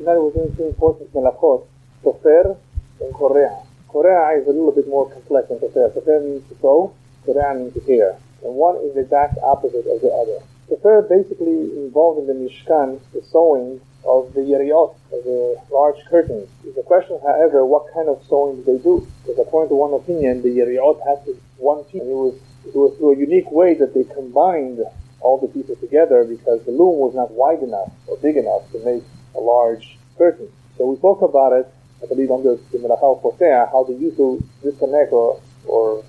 Now we're doing two important melachot, tofer and korea. Korea is a little bit more complex than tofer. Tofer means to sew, korea means to tear. And one is the exact opposite of the other. Tofer basically involved in the Mishkan, the sewing of the yeriot, of the large curtains. The question, however, what kind of sewing did they do? Because according to one opinion, the yeriot had to be one piece. And it was through a unique way that they combined all the pieces together because the loom was not wide enough or big enough to make a large curtain. So we spoke about it, I believe, under the Melacha Posea, how they used to disconnect or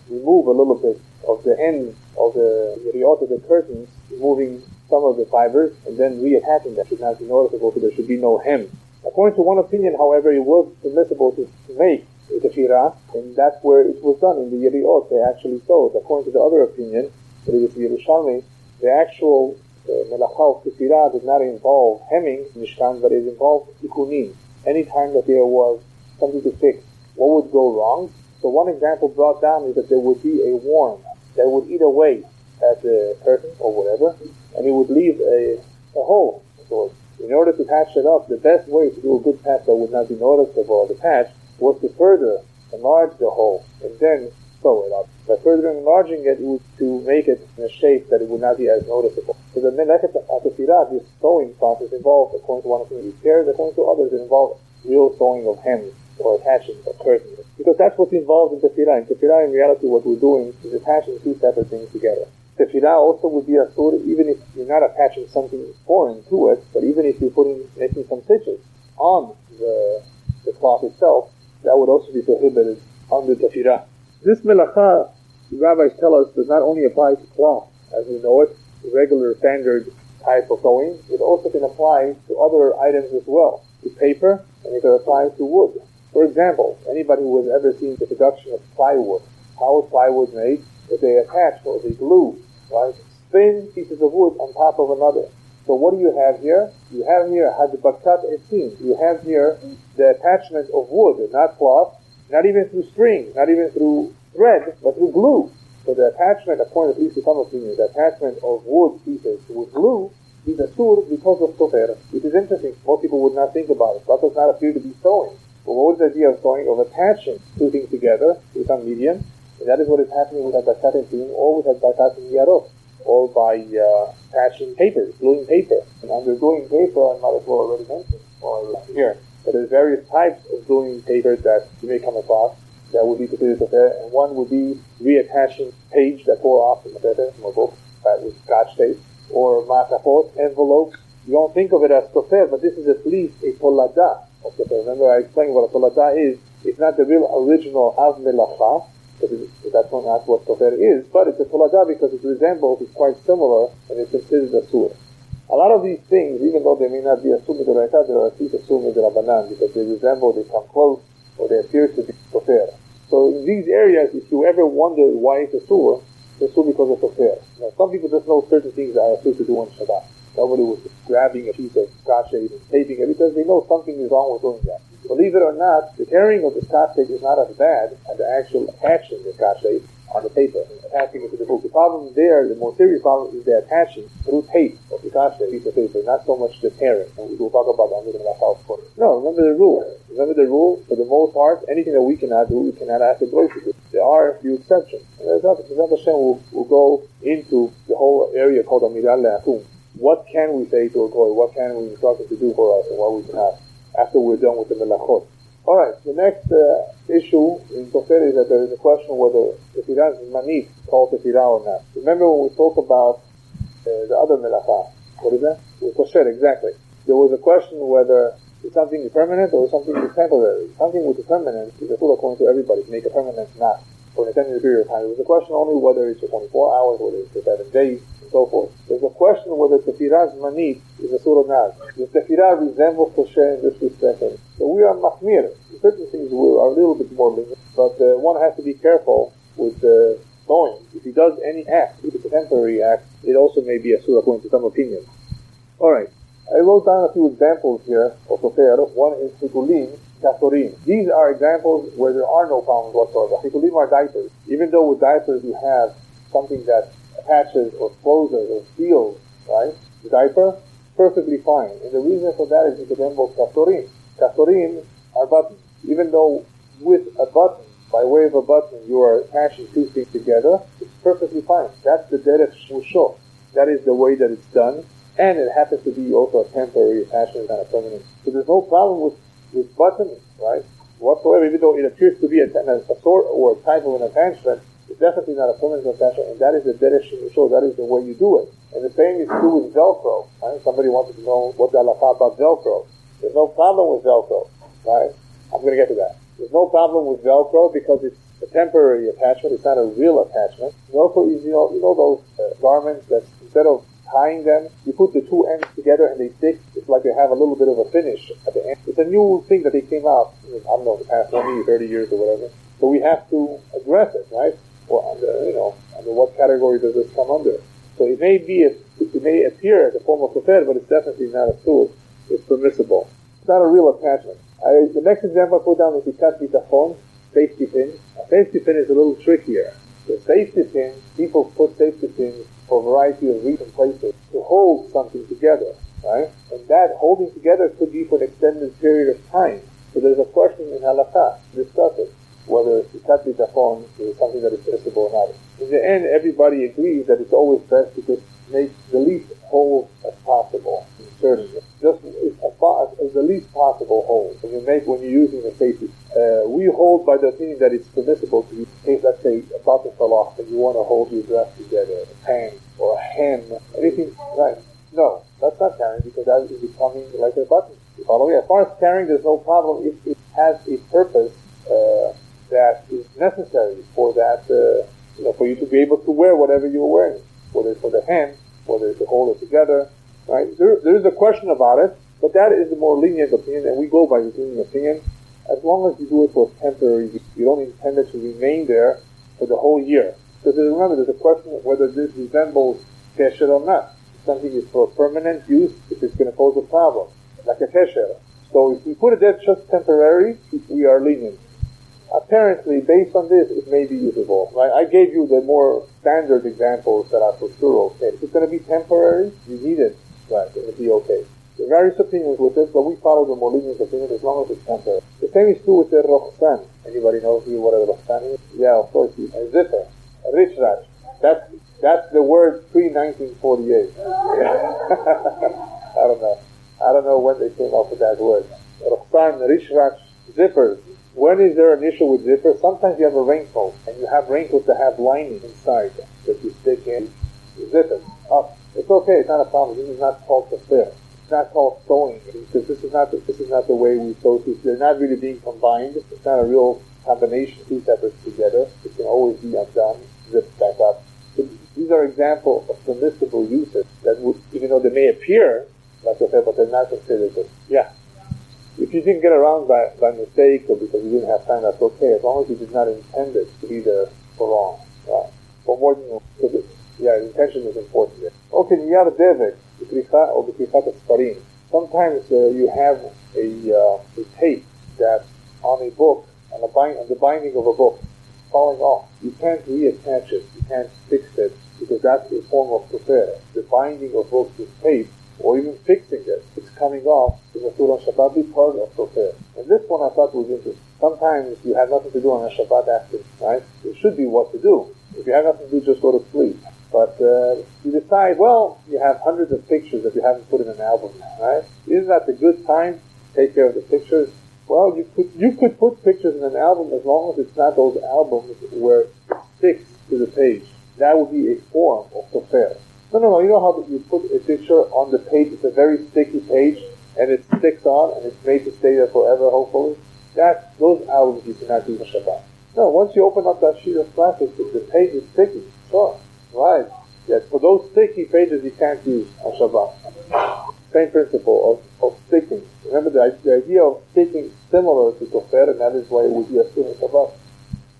remove a little bit of the end of the yeriot of the curtains, removing some of the fibers and then reattaching them. Should not be noticeable, so there should be no hem. According to one opinion, however, it was permissible to make a tefirah, and that's where it was done in the yeriot. They actually sewed. According to the other opinion, that it was Yerushalmi, the actual melacha of tefirah did not involve hemming mishkan, but it involved tikunim. Anytime that there was something to fix, what would go wrong? So one example brought down is that there would be a worm that would eat away at the curtain or whatever, and it would leave a hole. So in order to patch it up, the best way to do a good patch that would not be noticeable of the patch was to further enlarge the hole and then sew it up. By further enlarging it, was to make it in a shape that it would not be as noticeable. So the melechet atefirah, this sewing process involved, according to one opinion, repairs, according to others, it involved real sewing of hems or attaching of curtains. Because that's what's involved in tefirah. In tefirah, in reality, what we're doing is attaching two separate things together. Tefirah also would be a surah, even if you're not attaching something foreign to it, but even if you're making some stitches on the cloth itself, that would also be prohibited under tefirah. This melacha, the rabbis tell us, does not only apply to cloth, as we know it, the regular standard type of sewing. It also can apply to other items as well, to paper, and it can apply to wood. For example, anybody who has ever seen the production of plywood, how is plywood made? That they attach or they glue, right? Thin pieces of wood on top of another. So what do you have here? You have here hadbakat etzim. You have here the attachment of wood, not cloth, not even through string, not even through thread, but through glue. So the attachment, according at least to some opinions, the attachment of wood pieces with glue is asur because of tofer. It is interesting. Most people would not think about it. That does not appear to be sewing. But what was the idea of sewing? Of attaching two things together with some medium. And that is what is happening with hadbakat etzim or with hadbakat yarot, or by attaching paper, gluing paper. And under gluing paper, I might as well already mention, or here, that there's various types of gluing paper that you may come across that would be considered tofer, and one would be reattaching page that tore off from a letter, from a book, with scotch tape, or matafot, envelopes. You don't think of it as tofer, but this is at least a tolada of tofer. Remember, I explained what a tolada is. It's not the real original av melacha, because that's not what tofer is, but it's a tolada because it resembles, it's quite similar, and it's considered a sur. A lot of these things, even though they may not be a sur midoraita, there are at least a sur midorabanan, because they resemble, they come close, or they appear to be tofer. So in these areas, if you ever wonder why it's a sur because of tofer. Now, some people just know certain things that are a sur to do on Shabbat. Nobody was grabbing a piece of scotch tape and taping it because they know something is wrong with doing that. Believe it or not, the tearing of the scotch tape is not as bad as the actual attaching the scotch tape on the paper, attaching it to the book. The problem there, the more serious problem, is the attaching through tape of the scotch tape, piece of paper, not so much the tearing. And we will talk about that under the Melacha, of course. No, remember the rule. Remember the rule, for the most part, anything that we cannot do, we cannot ask the Goy to do. There are a few exceptions. And Hashem will go into the whole area called Amidah Le'atum. What can we say to a Goy? What can we instruct him to do for us, and what we cannot, after we're done with the melachot? Alright, the next issue in tofer is that there is a question whether tefirah is manit, called tefirah or not. Remember when we spoke about the other melacha, what is that? Kosher, exactly. There was a question whether something is permanent or something is temporary. Something which is permanent is a full according to everybody, to make a permanent knot for an extended period of time. There was a question only whether it's for 24 hours, whether it's for 7 days, and so forth. There's a question whether tefirah's manit is a surah naz. Does tefirah resemble kosher in this respect? So we are machmir. Certain things are a little bit more lenient, but one has to be careful with sewing. If he does any act, if it's a temporary act, it also may be a surah according to some opinions. Alright, I wrote down a few examples here of tofer. One is hikulim, katorim. These are examples where there are no problems whatsoever. Hikulim are diapers. Even though with diapers you have something that attaches or closes or seals, right, the diaper, perfectly fine. And the reason for that is because they involve katorim. Katorim are buttons. Even though with a button, by way of a button, you are attaching two things together, it's perfectly fine. That's the derech shmusho. That is the way that it's done. And it happens to be also a temporary attachment and a permanent. So there's no problem with buttons, right? Whatsoever, even though it appears to be a sort or a type of an attachment, it's definitely not a permanent attachment, and that is the derech shmusho. That is the way you do it. And the same is true with Velcro. Right? Somebody wanted to know what the halakha about Velcro. There's no problem with Velcro, right? I'm going to get to that. There's no problem with Velcro because it's a temporary attachment. It's not a real attachment. Velcro is, you know those garments that instead of tying them, you put the two ends together and they stick. It's like they have a little bit of a finish at the end. It's a new thing that they came out, I don't know, the past 20, 30 years or whatever. So we have to address it, right? Or under what category does this come under? So it may appear as a form of prefer, but it's definitely not a tool. It's permissible. It's not a real attachment. The next example I put down is the kat bitachon, safety pin. A safety pin is a little trickier. The safety pin, people put safety pins for a variety of reasons places to hold something together, right? And that holding together could be for an extended period of time. So there's a question in halakha to discuss it, whether the kat bitachon is something that is permissible or not. In the end, everybody agrees that it's always best to just make the least hole as possible. Certainly, just as the least possible hole when you're using the safety. We hold by the opinion that it's permissible to use, let's say, a button fell off and you want to hold your dress together, a pan or a hem, anything, right? No, that's not carrying because that is becoming like a button. Follow me? As far as carrying, there's no problem if it has a purpose that is necessary for that, for you to be able to wear whatever you're wearing, whether it's for the hand, whether it's to hold it together. Right? There is a question about it, but that is the more lenient opinion, and we go by the lenient opinion. As long as you do it for temporary, you don't intend it to remain there for the whole year. Because remember, there's a question of whether this resembles kesher or not. If something is for permanent use, if it's going to cause a problem, like a kesher. So if we put it there just temporary, we are lenient. Apparently, based on this, it may be usable. Right? I gave you the more standard examples that are for sure okay. If it's going to be temporary, you need it. Right, it will be okay. There are various opinions with it, but we follow the more lenient opinion as long as it's temporary. The same is true with the rochsan. Anybody knows what a rochsan is? Yeah, of course. A zipper. A rich rat. That's the word pre-1948. I don't know when they came up with that word. Rochsan, rich rat, zippers. When is there an issue with zippers? Sometimes you have a raincoat, and you have raincoats that have lining inside that you stick in. You zip it up. It's okay. It's not a problem. This is not called prefer. It's not called sewing because this is not the way we sew two. They're not really being combined. It's not a real combination. Two separates together. It can always be undone, zipped back up. So these are examples of permissible uses that would, even though they may appear like prefer, but they're not considered good. Yeah. If you didn't get around by mistake or because you didn't have time, that's okay. As long as you did not intend it to be there for long. Right? For more than the intention is important. Okay, niyar devek, b'krichat or b'krichat asparim. Sometimes you have a tape that's on a book, on the binding of a book, falling off. You can't reattach it. You can't fix it because that's a form of prefer. The binding of books with tape, or even fixing it, it's coming off, is a sur on Shabbat, be part of prefer. And this one I thought was interesting. Sometimes you have nothing to do on a Shabbat after, right? It should be what to do. If you have nothing to do, just go to sleep. But you decide, well, you have hundreds of pictures that you haven't put in an album, right? Isn't that a good time to take care of the pictures? Well, you could put pictures in an album as long as it's not those albums where it sticks to the page. That would be a form of prefer. No. You know how you put a picture on the page? It's a very sticky page, and it sticks on, and it's made to stay there forever, hopefully. Those albums you cannot do for Shabbat. No, once you open up that sheet of plastic, the page is sticky. Sure. Right. Yes, for those sticky pages you can't use on Shabbat. Same principle of sticking. Remember the idea of sticking similar to Tofer, and that is why it would be a sin on Shabbat.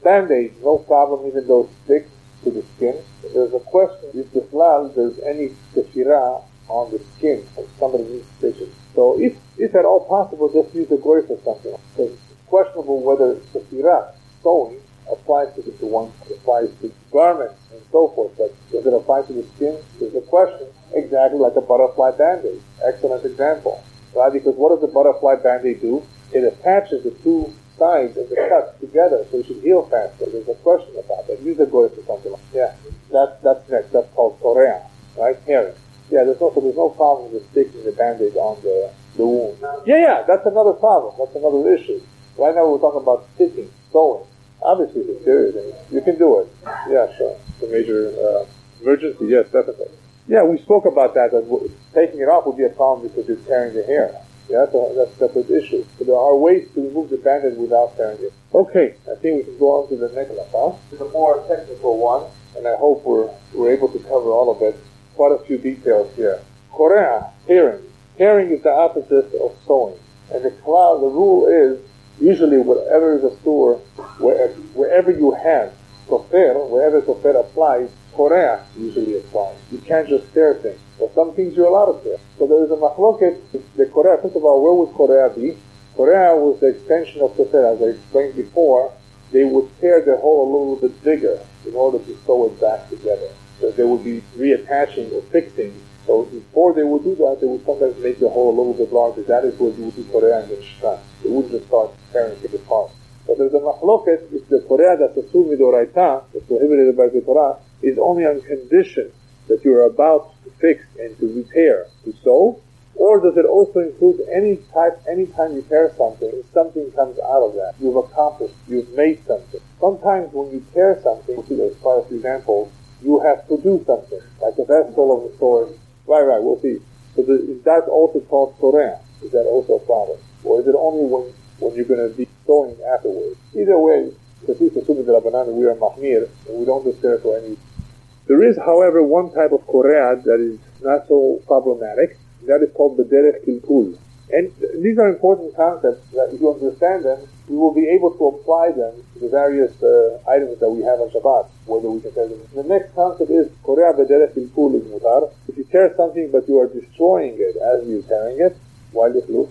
Band-aids, no problem even though it sticks to the skin. There's a question if there's any tefirah on the skin, if somebody needs stitches. So if at all possible, just use a goy for something. Because it's questionable whether tefirah, sewing, applies to one, applies to garments and so forth, but does it apply to the skin? There's a question. Exactly like a butterfly band-aid. Excellent example. Right? Because what does the butterfly band-aid do? It attaches the two sides of the cut together so it should heal faster. There's a question about that. Use a goy for something like that. Yeah. That's next. That's called korea. Right? Tearing. Yeah, there's no problem with sticking the band-aid on the wound. Yeah, that's another problem. That's another issue. Right now we're talking about stitching, sewing. Obviously it's serious. You can do it. Yeah, sure. It's a major emergency. Yes, definitely. Yeah, we spoke about that taking it off would be a problem because you're tearing the hair. Yeah, that's a separate issue. So there are ways to remove the band-aid without tearing it. Okay, I think we can go on to the next one. It's a more technical one, and I hope we're able to cover all of it. Quite a few details here. Korea, tearing. Tearing is the opposite of sewing. And the rule is, usually whatever is a store, wherever you have sofer, wherever sofer applies, Korea usually applies. You can't just tear things. But some things you're allowed to tear. So there is a machloket. The Korea, first of all, where would Korea be? Korea was the extension of sofer. As I explained before, they would tear the hole a little bit bigger in order to sew it back together. So they would be reattaching or fixing. So before they would do that, they would sometimes make the hole a little bit larger. That is what you would do Korea in the Shtan. They wouldn't just start tearing it apart. But there's a machloket, if the Korea that's asur midoraita, that's prohibited by the Torah, is only on condition that you're about to fix and to repair, to sew, or does it also include anytime you tear something, something comes out of that. You've accomplished, you've made something. Sometimes when you tear something, there's quite a few examples, you have to do something, like a vessel of the sword. Right, we'll see. So is that also called Korea? Is that also a problem? Or is it only when you're going to be sewing afterwards? Either way, at least assuming that we are mahmir, and we don't just tear for any. There is, however, one type of Korea that is not so problematic. That is called bederech kilkul. And these are important concepts that if you understand them, we will be able to apply them to the various items that we have on Shabbat, whether we can tear them. The next concept is Korea bederech kilkul is mutar. If you tear something but you are destroying it as you're tearing it, why lichluch?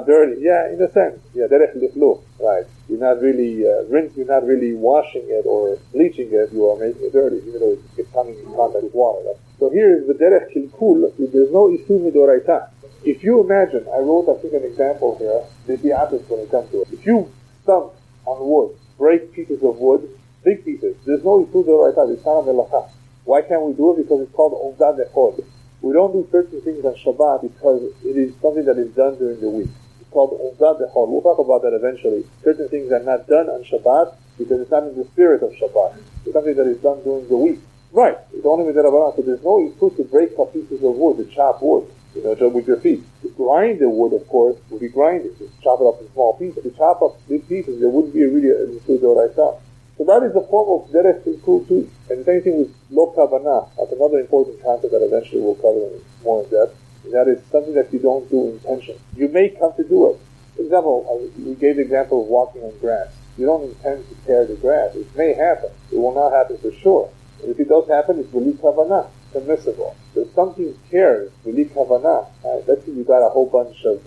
Dirty. Yeah, in a sense. Yeah, derech lichluch. Right. You're not really you're not really washing it or bleaching it, you are making it dirty, even though it's coming in contact with water. Right? So here is the derech kilkul. There's no isur midoraita. If you imagine, I wrote, I think, an example here, the opposite when it comes to it. If you stump on wood, break pieces of wood, big pieces, there's no isur midoraita, it's not a melacha. Why can't we do it? Because it's called ovda dechod. We don't do certain things on Shabbat because it is something that is done during the week. It's called ovda dechod. We'll talk about that eventually. Certain things are not done on Shabbat because it's not in the spirit of Shabbat. It's something that is done during the week. Right. It's only with the Rabbanah. So there's no isur to break up pieces of wood, to chop wood. With your feet. To grind the wood, of course, would be grinding. To chop it up in small pieces. To chop up big pieces, there wouldn't be really a isur d'oraita. So that is the form of derech kilkul too. And the same thing with lo kavanah. That's another important concept that eventually we'll cover more in depth. And that is something that you don't do intention. You may come to do it. For example, we gave the example of walking on grass. You don't intend to tear the grass. It may happen. It will not happen for sure. But if it does happen, it's v'li kavanah. Permissible. So if something tears, v'li kavanah, let's say you got a whole bunch of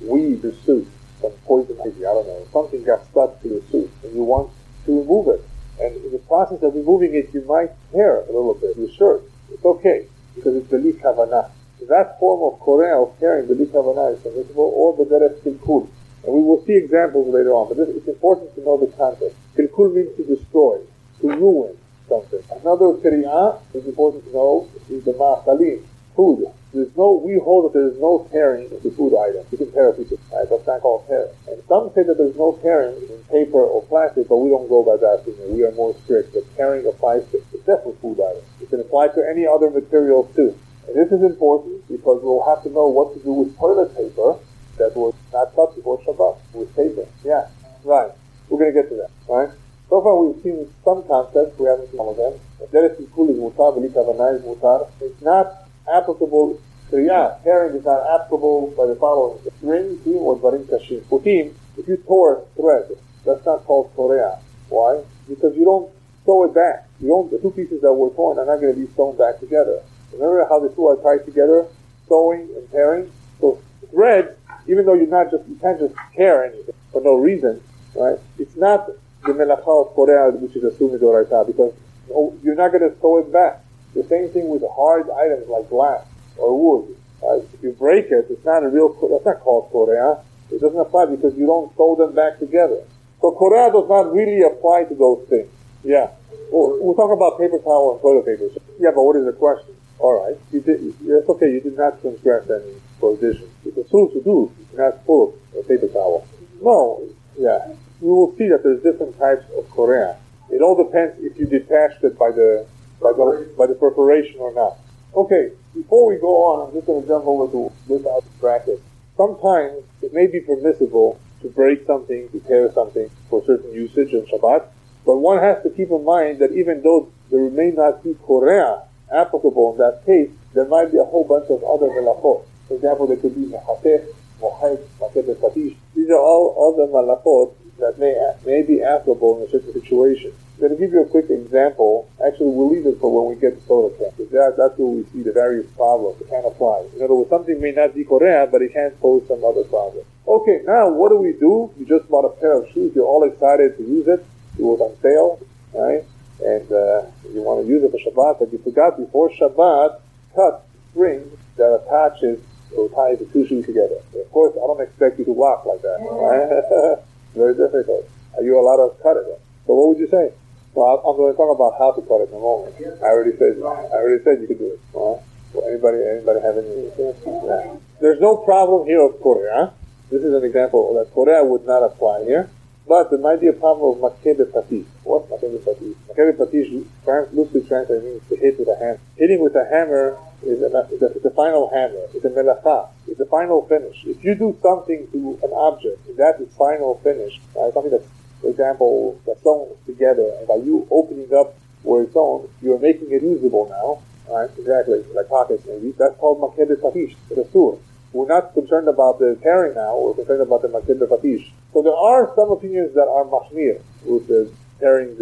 weed or suit, some poison ivy, I don't know, something got stuck to your suit, and you want to remove it. And in the process of removing it, you might tear a little bit your shirt. It's okay, because it's v'li kavanah. So that form of Korea, of tearing, v'li kavanah, is permissible, or bederech kilkul. And we will see examples later on, but it's important to know the context. Kilkul means to destroy, to ruin something. Another kriyah is important to know is the ma'achalim, food. We hold that there is no tearing of the food item. You can tear a piece of pie, that's not called tearing. And some say that there is no tearing in paper or plastic, but we don't go by that thing. We are more strict. But tearing applies to except for food items. It can apply to any other material too. And this is important because we'll have to know what to do with toilet paper that was not cut before Shabbat, with paper. Yeah, right. We're going to get to that, right? So far we've seen some concepts, we haven't seen all of them. Derech kilkul is mutar, v'li kavanah is mutar. It's not applicable, tearing is not applicable by the following. Ring, team, or barim kashim. Putim, if you tore thread, that's not called Korea. Why? Because you don't sew it back. The two pieces that were torn are not going to be sewn back together. Remember how the two are tied together? Sewing and tearing? So thread, even though you can't just tear anything for no reason, right? It's not the melacha of Korea, which is asur midoraita, because you're not going to sew it back. The same thing with hard items like glass or wood. If you break it, it's not that's not called Korea. It doesn't apply because you don't sew them back together. So Korea does not really apply to those things. Yeah. We'll talk about paper towel and toilet paper. Yeah, but what is the question? All right. That's okay. You did not transgress any prohibition. It's a tool to do. It's not full of paper towel. No. Yeah. You will see that there's different types of Korea. It all depends if you detached it by the perforation or not. Okay. Before we go on, I'm just going to jump over to this out bracket. Sometimes it may be permissible to break something, to tear something for certain usage in Shabbat, but one has to keep in mind that even though there may not be Korea applicable in that case, there might be a whole bunch of other melachot. For example, there could be mechatech, mochek, makeh patish. These are all other melachot that may be applicable in a certain situation. I'm going to give you a quick example. Actually, we'll leave it for when we get to soda can, because that's where we see the various problems. It can't apply. In other words, something may not be Korea, but it can pose some other problem. Okay, now what do? You just bought a pair of shoes. You're all excited to use it. It was on sale, right? And you want to use it for Shabbat, but you forgot before Shabbat, cut the string that attaches or ties the two shoes together. Of course, I don't expect you to walk like that, right? Very difficult. Are you allowed to cut it? So what would you say? Well, I'm going to talk about how to cut it in a moment. I already said you could do it. Well, anybody have any? Yeah. There's no problem here of Korea. This is an example that Korea would not apply here. But there might be a problem of makeh patish. What's makeh patish? Makeh patish, loosely translated, means to hit with a hammer. Hitting with a hammer is a final hammer. It's a melacha. It's a final finish. If you do something to an object, that is final finish. Something that's, for example, that's sewn together, and by you opening up where it's sewn, you're making it usable now. Right? Exactly, like pockets maybe. That's called makeh patish. It's a sur. We're not concerned about the tearing now. We're concerned about the makeh patish. So there are some opinions that are machmir with the tearing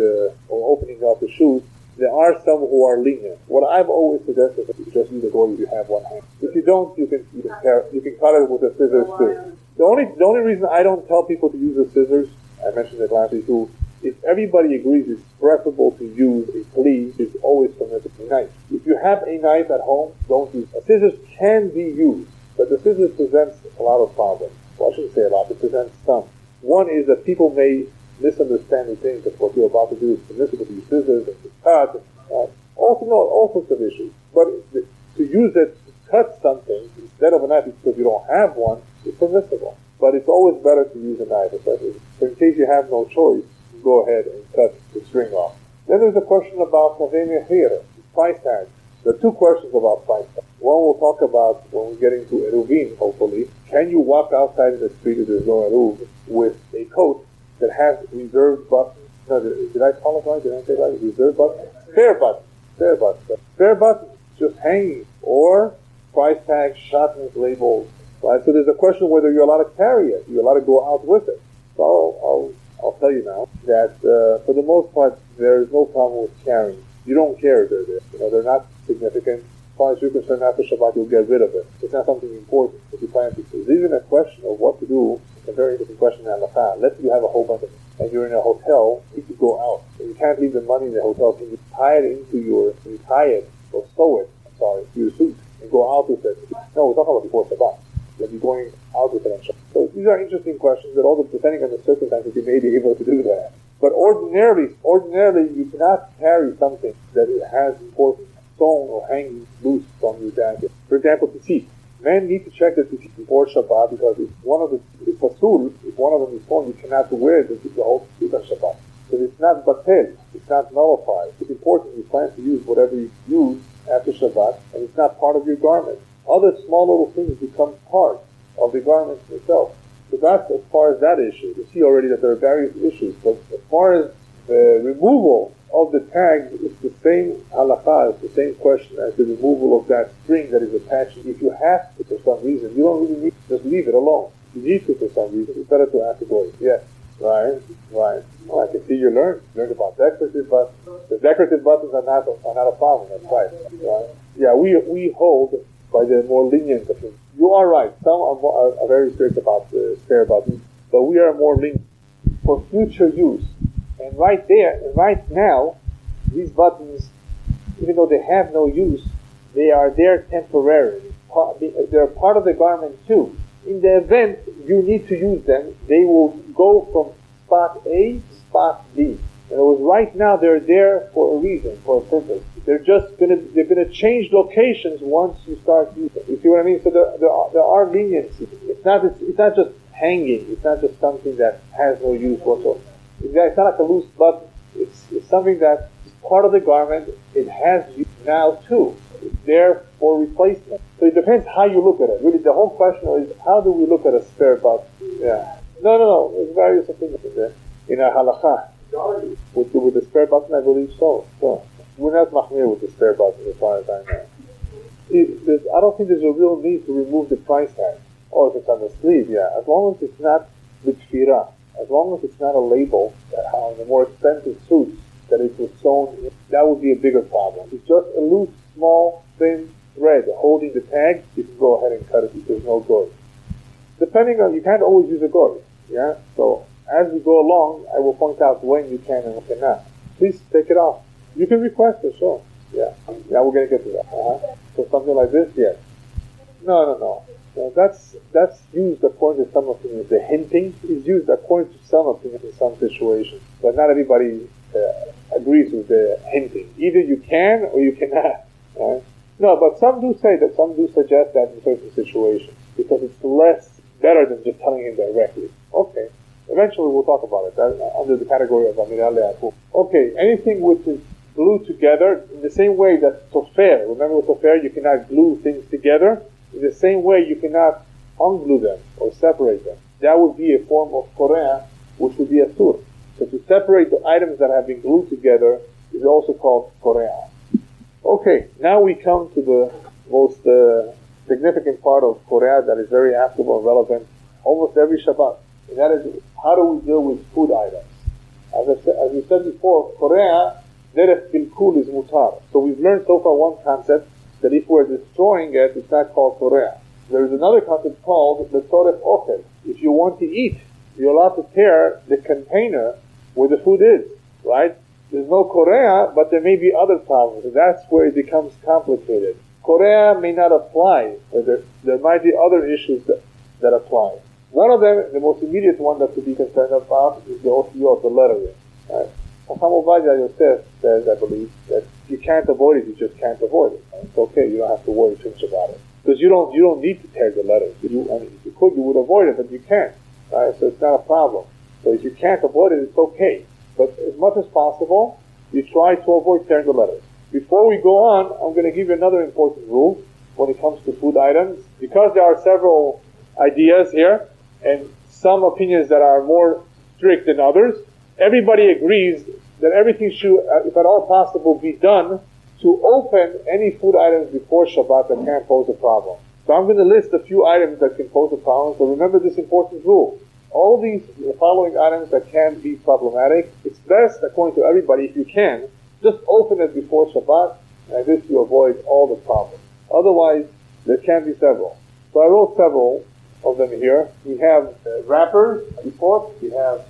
or opening up the shoes. There are some who are lenient. What I've always suggested is that you just use a gold if you have one hand. If you don't, you can cut it with the scissors too. The only reason I don't tell people to use the scissors, I mentioned it last week too, if everybody agrees it's preferable to use a kli, it's always permissible knife. If you have a knife at home, don't use it. Scissors can be used, but the scissors presents a lot of problems. Well, I shouldn't say a lot, it presents some. One is that people may misunderstand and think that what you're about to do is permissible to use scissors and to cut, all sorts of issues. But to use it to cut something instead of a knife because you don't have one is permissible. But it's always better to use a knife, especially. So in case you have no choice, go ahead and cut the string off. Then there's a question about price tag. There are two questions about price tag. One we'll talk about when we get into Eruvin, hopefully. Can you walk outside in the street if there's no Eruv with a coat that has reserved buttons? No, did I call it right? Did I say right? Reserved buttons? Fair buttons. Fair buttons, just hanging. Or price tags, shotguns, labels. Right? So there's a question whether you're allowed to carry it. You're allowed to go out with it. So I'll tell you now that for the most part, there is no problem with carrying. You don't care if they're there. They're not significant. As far as you're concerned, after Shabbat, you'll get rid of it. It's not something important if you plan to. There's even a question of what to do. It's a very interesting question in Halakha. Let's say you have a whole bunch of it, and you're in a hotel, you could go out. And you can't leave the money in the hotel. Can you tie it or sew it, to your suit, and go out with it? No, we're talking about before Shabbat. You'll be going out with it on Shabbat. So these are interesting questions that all depending on the circumstances, you may be able to do that. But ordinarily, you cannot carry something that has important sewn or hanging loose from your jacket. For example, tzitzit. Men need to check the tzitzit before Shabbat because if one of them is sewn, you cannot wear the whole tzitzit on Shabbat. So it's not batel, it's not nullified. It's important you plan to use whatever you use after Shabbat, and it's not part of your garment. Other small little things become part of the garment itself. So that's as far as that issue. You see already that there are various issues, but as far as the removal of the tag, it's the same halakha, it's the same question as the removal of that string that is attached. If you have to for some reason, you don't really need to just leave it alone. If you need to for some reason, it's better to ask the boy. Yes, right. Well, I can see you learned about decorative buttons. The decorative buttons are not a problem, that's right. Yeah, we hold by the more lenient opinion. You are right, some are very strict about the spare buttons, but we are more lenient for future use. And right now, these buttons, even though they have no use, they are there temporarily. They're part of the garment too. In the event you need to use them, they will go from spot A to spot B. In other words, right now they're there for a reason, for a purpose. They're gonna change locations once you start using them. You see what I mean? So there are leniency. It's not just hanging. It's not just something that has no use whatsoever. It's not like a loose button. It's something that is part of the garment. It has use now too. It's there for replacement. So it depends how you look at it. Really, the whole question is, how do we look at a spare button? Yeah. No. There's various opinions in our halakha. With the spare button, I believe so. We're not mahmir with the spare button as far as I know. I don't think there's a real need to remove the price tag. Or if it's on the sleeve, yeah. As long as it's not b'tfira, as long as it's not a label on the more expensive suits that it was sewn in, that would be a bigger problem. It's just a loose, small, thin thread holding the tag, you can go ahead and cut it if there's no goy. Depending on, you can't always use a goy, yeah? So as we go along, I will point out when you can and when cannot. Please take it off. You can request it, sure. Yeah, we're going to get to that. So something like this, yes. No. That's used according to some opinions. The hinting is used according to some opinions in some situations. But not everybody agrees with the hinting. Either you can or you cannot. Right? No, but some do suggest that in certain situations. Because it's better than just telling him directly. Okay. Eventually we'll talk about it. That's under the category of Rabbi Elyahu Kin. Okay, anything which is glued together in the same way that tofer. Remember with tofer you cannot glue things together. In the same way you cannot unglue them or separate them. That would be a form of korea, which would be a sur. So to separate the items that have been glued together is also called korea. Okay, now we come to the most significant part of korea that is very applicable and relevant almost every Shabbat. And that is, how do we deal with food items? As we said before, korea, derech bilkul is mutar. So we've learned so far one concept, that if we're destroying it, it's not called korea. There is another concept called the toref okel. If you want to eat, you're allowed to tear the container where the food is, right? There's no korea, but there may be other problems. And that's where it becomes complicated. Korea may not apply, or there might be other issues that apply. One of them, the most immediate one that to be concerned about, is the otiyot, the lettering. Right? Chacham Ovadia Yosef says, I believe, that you can't avoid it, you just can't avoid it. It's okay, you don't have to worry too much about it. Because you don't need to tear the letters. If you could, you would avoid it, but you can't. Right? So it's not a problem. So if you can't avoid it, it's okay. But as much as possible, you try to avoid tearing the letters. Before we go on, I'm going to give you another important rule when it comes to food items. Because there are several ideas here, and some opinions that are more strict than others, everybody agrees that everything should, if at all possible, be done to open any food items before Shabbat that can't pose a problem. So I'm going to list a few items that can pose a problem. So remember this important rule. All the following items that can be problematic, it's best, according to everybody, if you can, just open it before Shabbat, and this you avoid all the problems. Otherwise, there can be several. So I wrote several of them here. We have wrappers, we have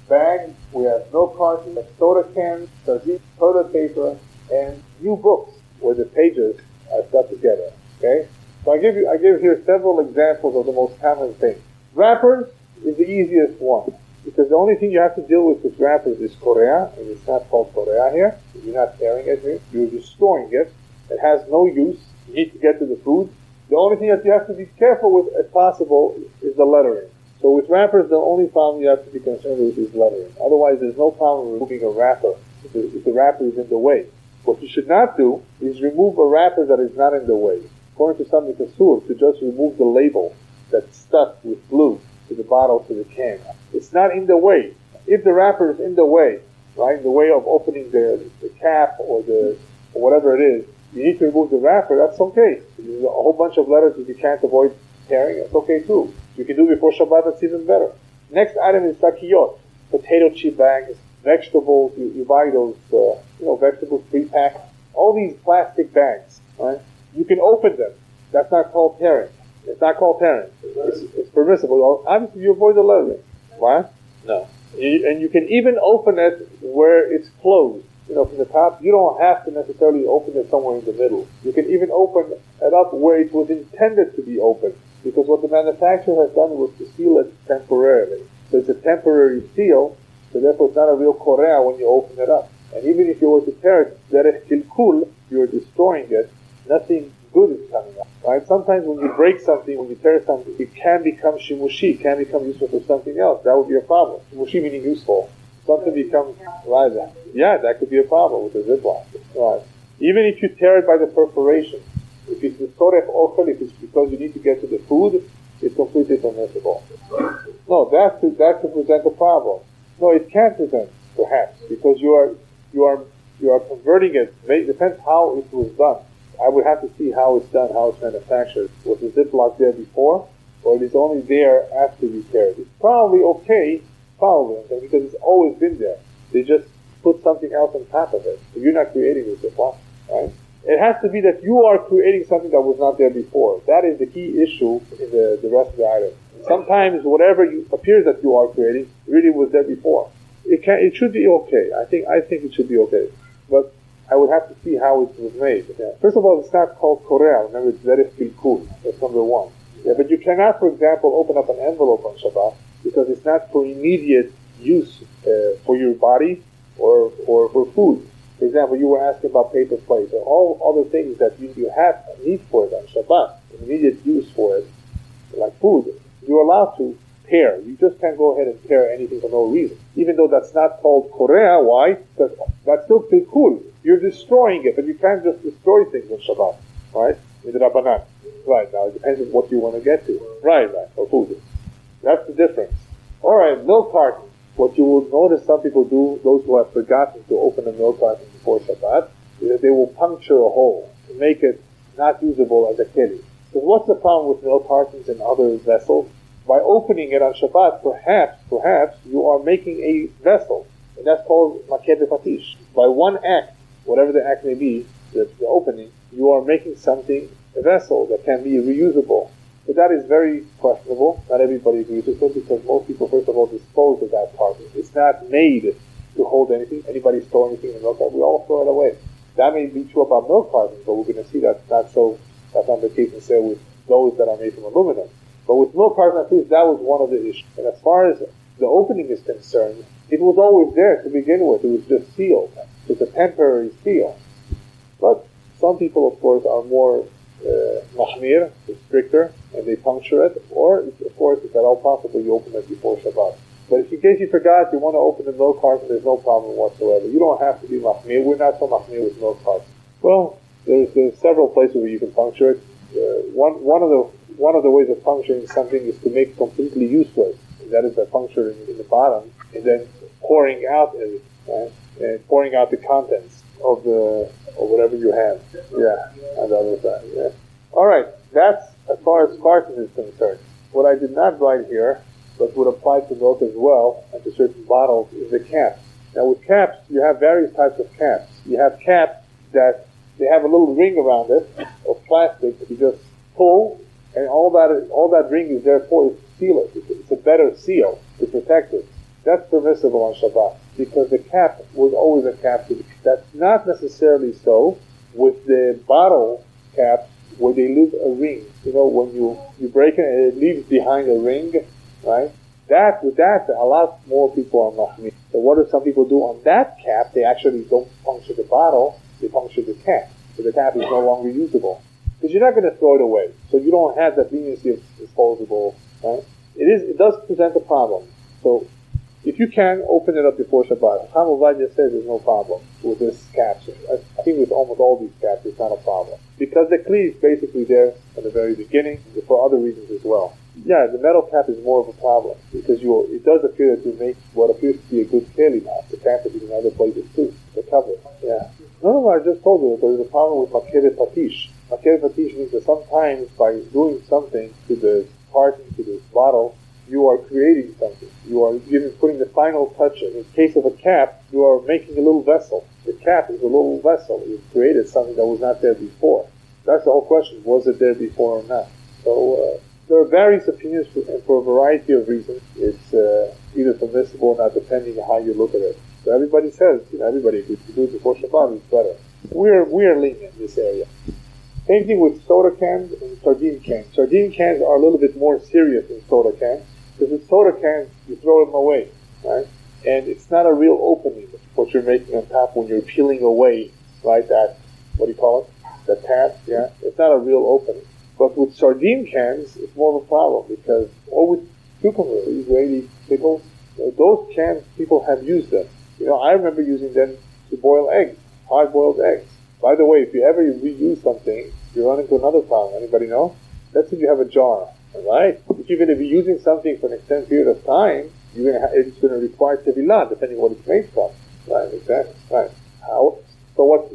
bags, we have milk cartons, soda cans, sardines, toilet paper, and new books where the pages are stuck together. Okay? So I give here several examples of the most common things. Wrappers is the easiest one, because the only thing you have to deal with wrappers is korea, and it's not called korea here. You're not tearing it here. You're just storing it. It has no use. You need to get to the food. The only thing that you have to be careful with, if possible, is the lettering. So with wrappers, the only problem you have to be concerned with is lettering. Otherwise, there's no problem removing a wrapper if the wrapper is in the way. What you should not do is remove a wrapper that is not in the way. According to some Mikasur, to just remove the label that's stuck with glue to the bottle, to the can. It's not in the way. If the wrapper is in the way, right, in the way of opening the cap or whatever it is, you need to remove the wrapper, that's okay. There's a whole bunch of letters that you can't avoid tearing, that's okay too. You can do it before Shabbat, that's even better. Next item is sakiyot, potato chip bags, vegetables. You buy those, vegetables pre-packed. All these plastic bags, right? You can open them. That's not called tearing. It's not called tearing. It's permissible. Obviously, you avoid the lettering. Why? No. And you can even open it where it's closed. from the top, you don't have to necessarily open it somewhere in the middle. You can even open it up where it was intended to be opened, because what the manufacturer has done was to seal it temporarily. So it's a temporary seal, so therefore it's not a real korea when you open it up. And even if you were to tear it, derech kilkul, you're destroying it, nothing good is coming up. Right? Sometimes when you break something, when you tear something, it can become shimushi, can become useful for something else. That would be a problem. Shimushi meaning useful. Something becomes right. Yeah, that could be a problem with the ziplock. Right. Even if you tear it by the perforation, if it's the sorech ochel, if it's because you need to get to the food, it's completely permissible. No, that could present a problem. No, it can't present, perhaps, because you are converting it. It depends how it was done. I would have to see how it's done, how it's manufactured. Was the ziplock there before, or it is only there after you tear it? It's probably okay, because it's always been there. They just put something else on top of it. So you're not creating the ziplock, right? It has to be that you are creating something that was not there before. That is the key issue in the rest of the item. Sometimes whatever appears that you are creating really was there before. It should be okay. I think it should be okay. But I would have to see how it was made. Yeah. First of all, it's not called korea. Remember, it's derech kilkul. That's number one. Yeah, but you cannot, for example, open up an envelope on Shabbat because it's not for immediate use for your body or for food. For example, you were asking about paper plates or all other things that you have a need for it on Shabbat, immediate use for it, like food. You're allowed to tear. You just can't go ahead and tear anything for no reason. Even though that's not called korea. Why? Because that's still kilkul. You're destroying it, but you can't just destroy things on Shabbat, right? With Rabbanan. Right, now it depends on what you want to get to. Right, or food. That's the difference. Alright, milk carton. What you will notice some people do, those who have forgotten to open a milk carton before Shabbat, is that they will puncture a hole to make it not usable as a keli. So what's the problem with milk cartons and other vessels? By opening it on Shabbat, perhaps you are making a vessel, and that's called makeh b'patish. By one act, whatever the act may be, the opening, you are making something, a vessel that can be reusable. But that is very questionable. Not everybody agrees with it because most people, first of all, dispose of that carton. It's not made to hold anything. Anybody store anything in a milk carton, we all throw it away. That may be true about milk cartons, but we're going to see that's not the case instead with those that are made from aluminum. But with milk cartons, at least that was one of the issues. And as far as the opening is concerned, it was always there to begin with. It was just sealed. It's a temporary seal. But some people, of course, are more mahmir, stricter, and they puncture it. Or, of course, if at all possible, you open it before Shabbat. But if in case you forgot, you want to open the milk carton, there's no problem whatsoever. You don't have to be mahmir. We're not so mahmir with milk cartons. Well, there's several places where you can puncture it. One of the ways of puncturing something is to make it completely useless. And that is by puncturing in the bottom and then pouring out it, right? And pouring out the contents of whatever you have. Yeah, on the other side. Yeah. All right, that's as far as carton is concerned. What I did not write here, but would apply to milk as well and to certain bottles, is the caps. Now, with caps, you have various types of caps. You have caps that they have a little ring around it of plastic that you just pull, and all that ring is there for is to seal it. It's a better seal to protect it. That's permissible on Shabbat because the cap was always a cap. That's not necessarily so with the bottle caps where they leave a ring. You know, when you break it and it leaves behind a ring, right? With that, a lot more people are mahmir. So what do some people do on that cap? They actually don't puncture the bottle, they puncture the cap. So the cap is no longer usable. Because you're not going to throw it away. So you don't have that leniency of disposable, right? It does present a problem. So if you can open it up before Shabbat, Chacham Ovadia says there's no problem with this cap. I think with almost all these caps, it's not a problem. Because the kli is basically there at the very beginning, for other reasons as well. Yeah, the metal cap is more of a problem, because it does appear that you make what appears to be a good keli now. The cap is in other places too, the cover. Yeah. No, I just told you that there's a problem with makeh b'patish. Makeh b'patish means that sometimes by doing something to the carton, to the bottle, you are creating something. You are even putting the final touch in. In case of a cap, you are making a little vessel. The cap is a little vessel. You've created something that was not there before. That's the whole question. Was it there before or not? So there are various opinions, and for a variety of reasons, it's either permissible or not, depending on how you look at it. So everybody says, everybody, if you do it before Shabbat, it's better. We're lenient in this area. Same thing with soda cans and sardine cans. Sardine cans are a little bit more serious than soda cans, because with soda cans, you throw them away, right? And it's not a real opening, what you're making on top when you're peeling away, right, that, what do you call it? The tab, yeah? It's not a real opening. But with sardine cans, it's more of a problem, because, or with cucumber, Israeli pickles, those cans, people have used them. I remember using them to boil eggs, hard-boiled eggs. By the way, if you ever reuse something, you run into another problem. Anybody know? Let's say you have a jar, all right? If you're going to be using something for an extended period of time, it's going to require tevilah, depending on what it's made from. Right, exactly. Right. So what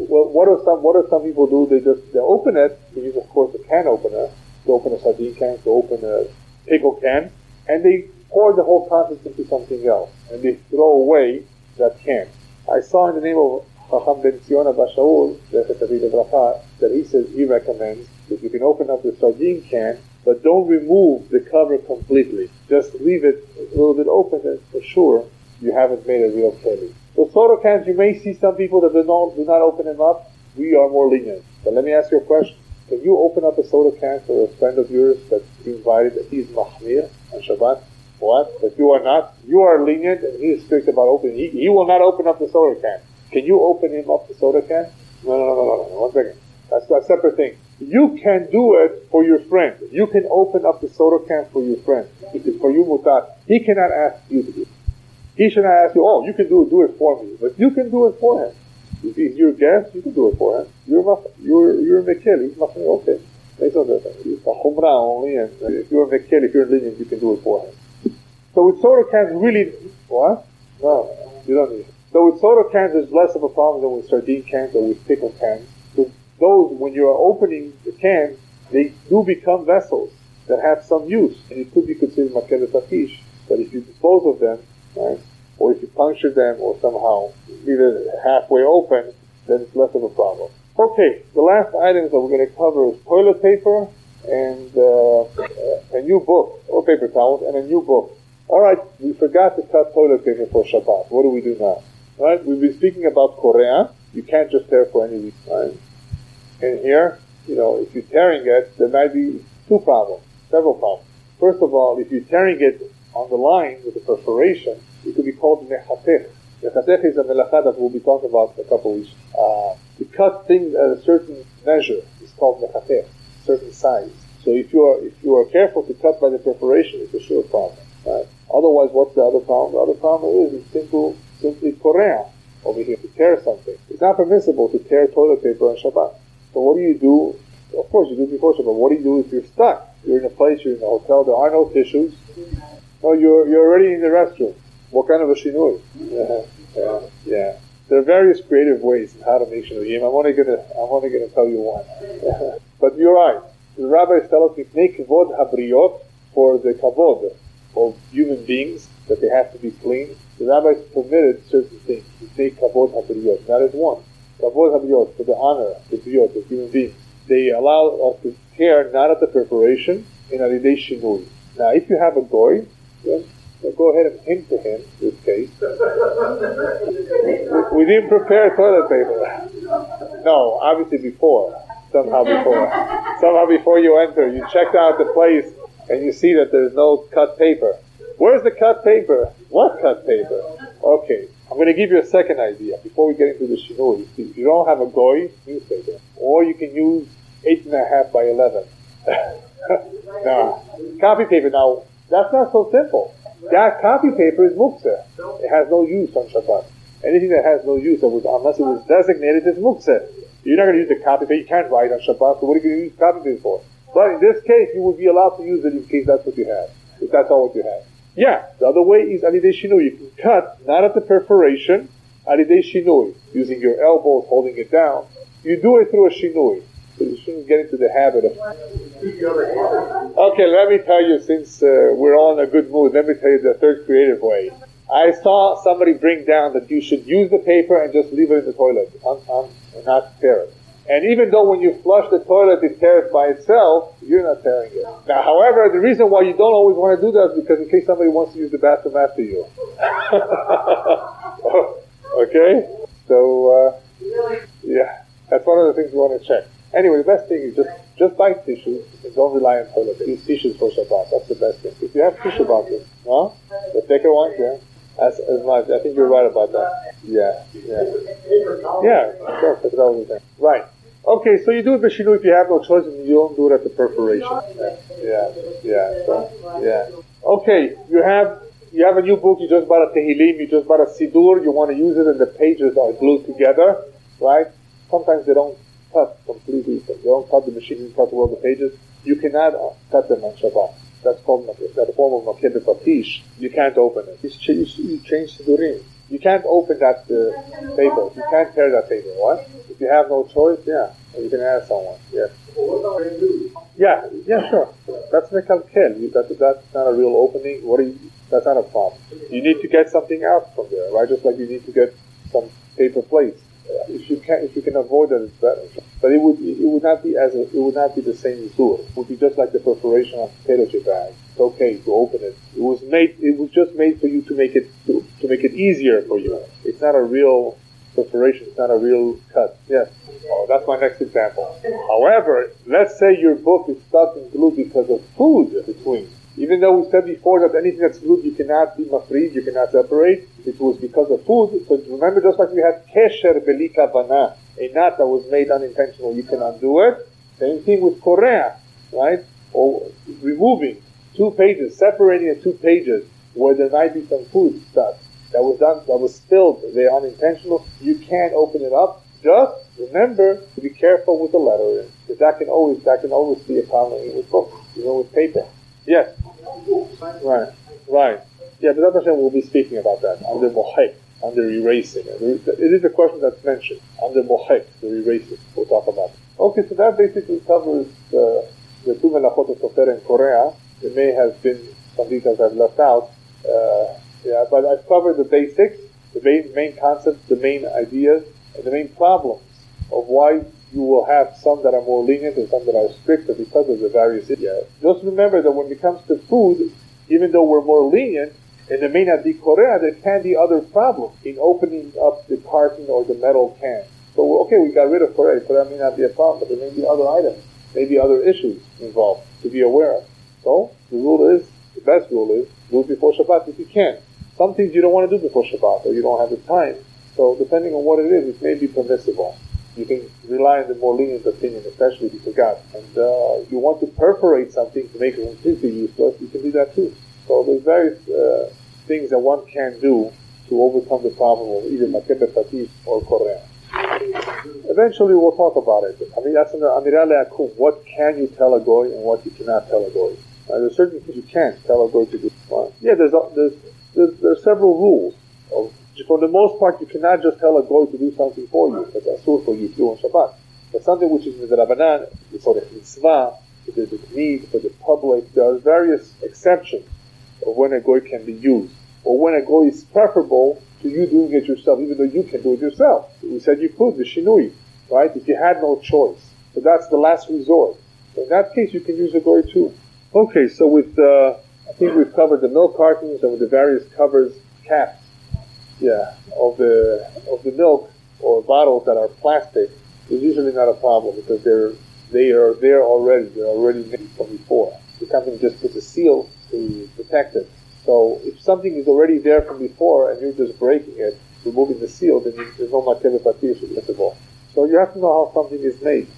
do some people do? They open it. They use, of course, a can opener to open a sardine can, to open a pickle can, and they pour the whole contents into something else, and they throw away that can. I saw in the name of Chacham Ben Zion Abashaul that he recommends that you can open up the sardine can, but don't remove the cover completely. Just leave it a little bit open, and for sure you haven't made a real keli. So soda cans, you may see some people that do not open them up. We are more lenient. But let me ask you a question. Can you open up a soda can for a friend of yours that's invited that he's mahmir on Shabbat? What? But you are not? You are lenient and he is strict about opening. He will not open up the soda can. Can you open him up the soda can? No. 1 second. That's a separate thing. You can do it for your friend. You can open up the soda can for your friend. It is for you mutar. He cannot ask you to do it. He should not ask you, you can do it for me. But you can do it for him. If he's your guest, you can do it for him. You're a Mekeli. He's not okay. Makes no difference. He's a Chumrah only, and if you're a Mekeli, if you're lenient, you can do it for him. So with soda cans, really, what? No, you don't need it. So with soda cans, there's less of a problem than with sardine cans or with pickle cans. Because those, when you're opening the can, they do become vessels that have some use. And it could be considered makelet afish. But if you dispose of them, right, or if you puncture them or somehow leave it halfway open, then it's less of a problem. Okay, the last items that we're going to cover is toilet paper and a new book, or paper towels, and a new book. All right, we forgot to cut toilet paper for Shabbat. What do we do now? All right, we've been speaking about Korea. You can't just tear for any reason, right? And here, if you're tearing it, there might be several problems. First of all, if you're tearing it on the line with a perforation, it could be called mechatech. Mechatech is a melacha that we'll be talking about in a couple of weeks. To cut things at a certain measure is called mechatech, certain size. So if you are careful to cut by the perforation, it's a sure problem. Right? Otherwise, what's the other problem? The other problem is simply Korea over here, to tear something. It's not permissible to tear toilet paper on Shabbat. So what do you do? Of course, you do it before Shabbat. What do you do if you're stuck? You're in a place, you're in a hotel, there are no tissues. No, you're already in the restroom. What kind of a shinui? Yeah. There are various creative ways in how to make shinui. I'm only gonna tell you one. But you're right. The rabbis tell us to make kavod habriyot, for the kavod of human beings, that they have to be clean. The rabbis permitted certain things to make kavod habriyot. That is one. Kavod habriyot, for the honor, the briyot of human beings. They allow us to tear not at the perforation, in alidei shinui. Now, if you have a goy, then go ahead and hint to him, in this case. We didn't prepare toilet paper. No, obviously before. Somehow before you enter, you checked out the place and you see that there's no cut paper. Where's the cut paper? What cut paper? Okay, I'm going to give you a second idea before we get into the shinui. If you don't have a goy newspaper, or you can use 8.5 by 11. Now, copy paper. Now, that's not so simple. That copy paper is muktzeh. It has no use on Shabbat. Anything that has no use, unless it was designated as muktzeh. You're not going to use the copy paper. You can't write on Shabbat, so what are you going to use copy paper for? But in this case, you would be allowed to use it in case that's what you have. If that's all what you have. Yeah, the other way is alidei shinui. You can cut, not at the perforation, alidei shinui, using your elbows, holding it down. You do it through a shinui. So you shouldn't get into the habit of... Okay, let me tell you, since we're all in a good mood, let me tell you the third creative way. I saw somebody bring down that you should use the paper and just leave it in the toilet, and not tear it. And even though when you flush the toilet, it tears by itself, you're not tearing it. Now, however, the reason why you don't always want to do that is because in case somebody wants to use the bathroom after you. Okay? So, yeah, that's one of the things you want to check. Anyway, the best thing is just buy tissues and don't rely on toilet paper. Use tissues for Shabbat. That's the best thing. If you have tissue boxes, huh? The thicker ones, yeah. As much. I think you're right about that. Yeah. Sure. That's all the right. Okay, so you do it b'shinui if you have no choice, and you don't do it at the perforation. Okay, you have a new book. You just bought a Tehillim. You just bought a Sidur. You want to use it, and the pages are glued together, right? Sometimes they don't cut completely. They don't cut the machine. You cut all the pages. You cannot cut them on Shabbat. That's called a form of makeh b'patish. You can't open it. You change Sidurim. You can't open that paper. You can't tear that paper. What? If you have no choice, you can ask someone. Yes. Yeah, sure. That's mekalkel. That's not a real opening. That's not a problem. You need to get something out from there, right? Just like you need to get some paper plates. If you can avoid it, it's better. But it would not be the same as Zur. It would be just like the perforation on a potato chip bag. It's okay to open it. It was just made for you to make it easier for you. It's not a real perforation. It's not a real cut. Yes. Oh, that's my next example. However, let's say your book is stuck in glue because of food between. Even though we said before that anything that's glued you cannot be mafrid, you cannot separate, it was because of food. So remember, just like we had kesher beli kavana, a knot that was made unintentional, you can undo it. Same thing with korea, right? Or removing 2 pages, separating the 2 pages where there might be some food stuff that was spilled, they're unintentional. You can't open it up. Just remember to be careful with the lettering, because that can always be a problem with books, with paper. Yes. Right. Yeah, but Hashem will be speaking about that under mohek, under erasing. It is a question that's mentioned under mohek, the erasing. We'll talk about it. Okay, so that basically covers the 2 melachot of Sofer and Korea. There may have been some details I've left out. But I've covered the basics, the main concepts, the main ideas, and the main problems of why you will have some that are more lenient and some that are stricter because of the various ideas. Just remember that when it comes to food, even though we're more lenient, and there may not be Korea, there can be other problems in opening up the carton or the metal can. So, okay, we got rid of Korea. Korea may not be a problem, but there may be other items, maybe other issues involved to be aware of. So, the best rule is, do it before Shabbat if you can. Some things you don't want to do before Shabbat, or you don't have the time. So, depending on what it is, it may be permissible. You can rely on the more lenient opinion, especially if you forgot. And you want to perforate something to make it completely useless, you can do that too. So there's various things that one can do to overcome the problem of either makeh b'patish or korea. Eventually we'll talk about it. I mean, that's an Rabbi Elyahu Kin. What can you tell a goy and what you cannot tell a goy? There's certain things you can't tell a goy to do. There's several rules. For the most part, you cannot just tell a goy to do something for you. That's asur for you to do on Shabbat. But something which is in the Rabbanan, for the mitzvah, for the need, for the public, there are various exceptions of when a goy can be used. Or when a goy is preferable to you doing it yourself, even though you can do it yourself. We said you could, the shinui, right? If you had no choice. So that's the last resort. So in that case, you can use a goy too. Okay, so I think we've covered the milk cartons and with the various covers, caps. Of the milk or bottles that are plastic is usually not a problem because they are there already. They're already made from before. The company just puts a seal to protect it. So if something is already there from before and you're just breaking it, removing the seal, then there's no makeh b'patish applicable. So you have to know how something is made.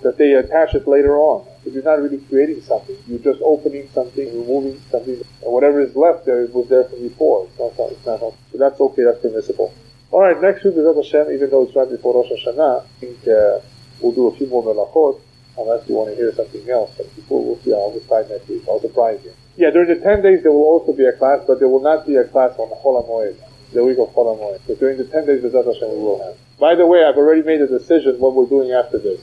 That they attach it later on. If you're not really creating something, you're just opening something, removing something, and whatever is left there, it was there from before. It's not. So that's okay, that's permissible. Alright, next week, B'ezrat Hashem, even though it's right before Rosh Hashanah, I think we'll do a few more melachot, unless you want to hear something else. But before, we'll see. I'll decide next week. I'll surprise you. During the 10 days, there will also be a class, but there will not be a class on Chol HaMoed, the week of Chol HaMoed. So during the 10 days, B'ezrat Hashem, we will have. By the way, I've already made a decision what we're doing after this.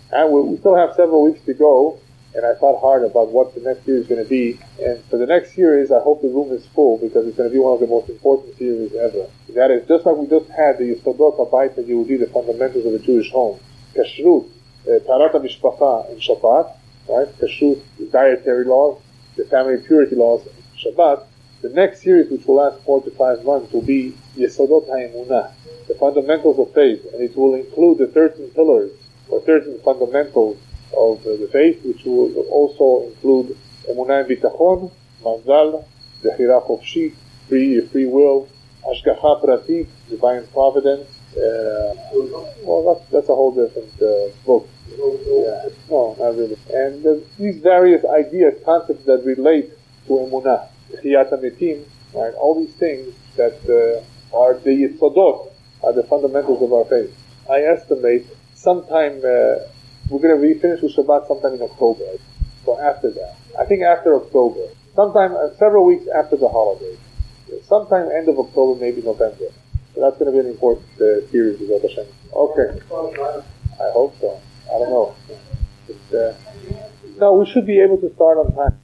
And we still have several weeks to go, and I thought hard about what the next year is going to be. And for the next series, I hope the room is full, because it's going to be one of the most important series ever. That is, just like we just had the Yesodot HaBayit HaYehudi, the fundamentals of the Jewish home, Kashrut, Taharat HaMishpacha, and Shabbat, right? Kashrut, the dietary laws, the family purity laws, Shabbat. The next series, which will last 4 to 5 months, will be Yesodot HaEmunah, the fundamentals of faith, and it will include the 13 pillars, or 13 fundamentals of the faith, which will also include Emunah and Bitachon, Mazal, Bechira Chofshit, free will, Hashgacha Pratit, divine providence. Well, that's a whole different book. Yeah. No, not really. And these various ideas, concepts that relate to Emunah, Chiyat HaMetim, right? All these things that are the Yesodot, are the fundamentals of our faith. I estimate sometime, we're going to be finished with Shabbat sometime in October. So after that. I think after October. Sometime, several weeks after the holidays. Sometime end of October, maybe November. So that's going to be an important series with Hashem. Okay. I hope so. I don't know. No, we should be able to start on time.